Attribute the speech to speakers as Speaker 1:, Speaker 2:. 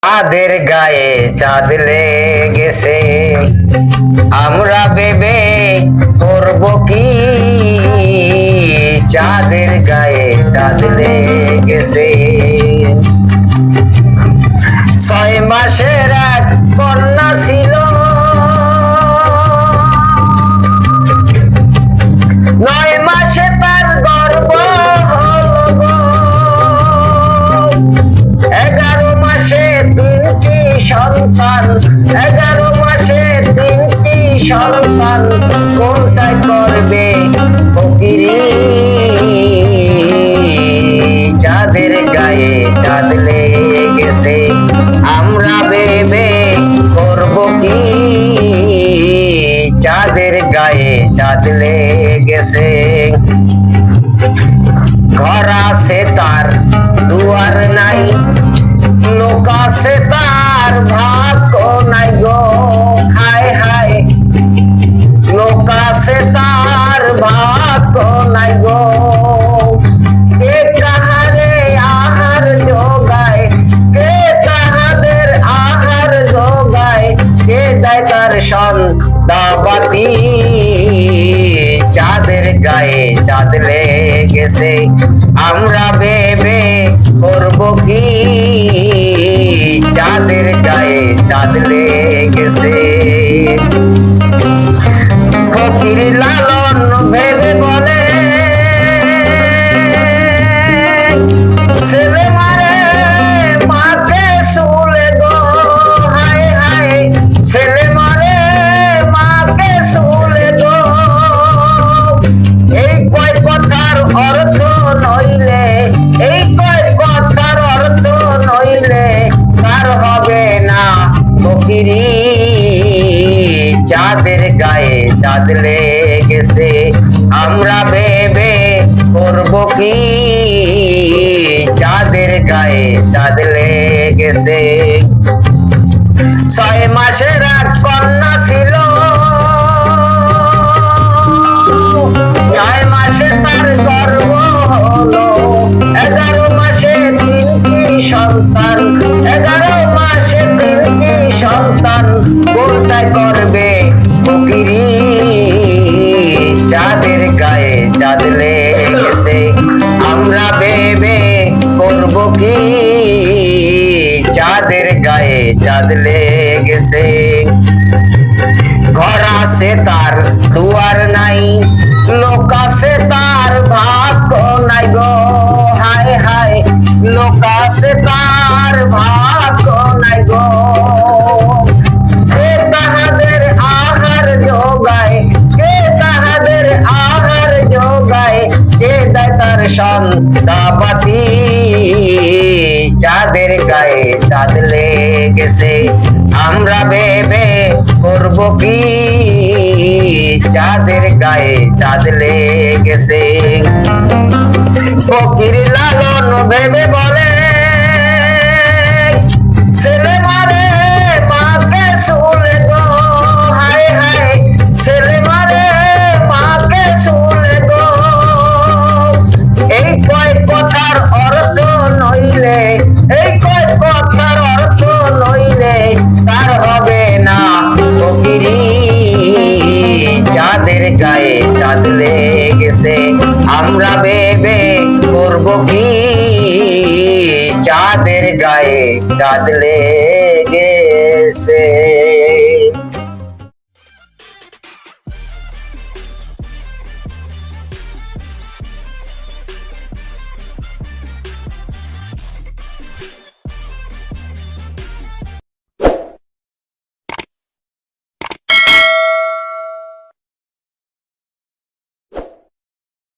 Speaker 1: চাঁদের গায়ে চাঁদ লেগেছে, আমরা ভেবে করব কি? চাঁদের গায়ে চাঁদ লেগেছে। 6 মাসের এক কন্যা ছিল, 9 মাসে তার গর্ভ হলো গো। 11 মাসে 3টি সন্তান, 11 মাসে 3টি সন্তান। কোনটাই করবে ফকিরি? চাঁদের গায়ে চাঁদ লেগেছে, আমরা ভেবে করব কি? চাঁদের গায়ে চাঁদ লেগেছে। ঘর আছে তার দুয়ার নাই, লোক আছে তার ভাগ্য নাই গো। হায় হায়, লোক আছে তার ভাগ্য নাই গো। কে কাহারে আহার যোগায়, কে তাহাদের আহার যোগায়, কে দেয় তার সন্ধ্যাবাতি? চাঁদের গায়ে চাঁদ লেগেছে, আমরা ভেবে করব কি? চাঁদের গায়ে চাঁদ লেগেছে। ফকির লালন ভেবে বলে, ছেলে মারে মাকে শুলে গো। হায় হায়, ছেলে মারে মাকে শুলে গো। এই কয় কথার অর্থ নইলে, এই কয় কথার অর্থ নইলে তার হবে না ফকিরি। চাঁদের গায়ে চাঁদ লেগেছে, আমরা ভেবে করব কি? চাঁদের গায়ে চাঁদ লেগেছে। 6 মাসের এক কন্যা ছিল, 9 মাসে তার গর্ভ হলো। 11 মাসে 3টি সন্তান, 11 মাসে 3টি সন্তান। কোনটাই করবে ফকিরি? চাঁদের গায়ে চাঁদ লেগেছে, আমরা ভেবে করব কি? চাঁদের গায়ে চাঁদ লেগেছে। ঘর আছে তার দুয়ার নাই, লোক আছে তার ভাগ্য নাই গো। হায় হায়, লোক আছে তার ভাগ্য নাই গো। কে তাহাদের আহার যোগায়, কে তাহাদের আহার যোগায়, কে দেয় তার সন্ধ্যাবাতি? চাঁদের গায়ে চাঁদ লেগেছে, আমরা ভেবে করব কি? চাঁদের গায়ে চাঁদ লেগেছে। ফকির লালন ভেবে বলে, ছেলে মারে মাকে শুলে গো। হায় হায়, ছেলে মারে মাকে শুলে গো। এই কয় কথার অর্থ নইলে, এই কয় কথার অর্থ নইলে তার হবে না ফকিরি। চাঁদের গায়ে চাঁদ লেগেছে, আমরা ভেবে করব কি? চাঁদের গায়ে চাঁদ লেগেছে।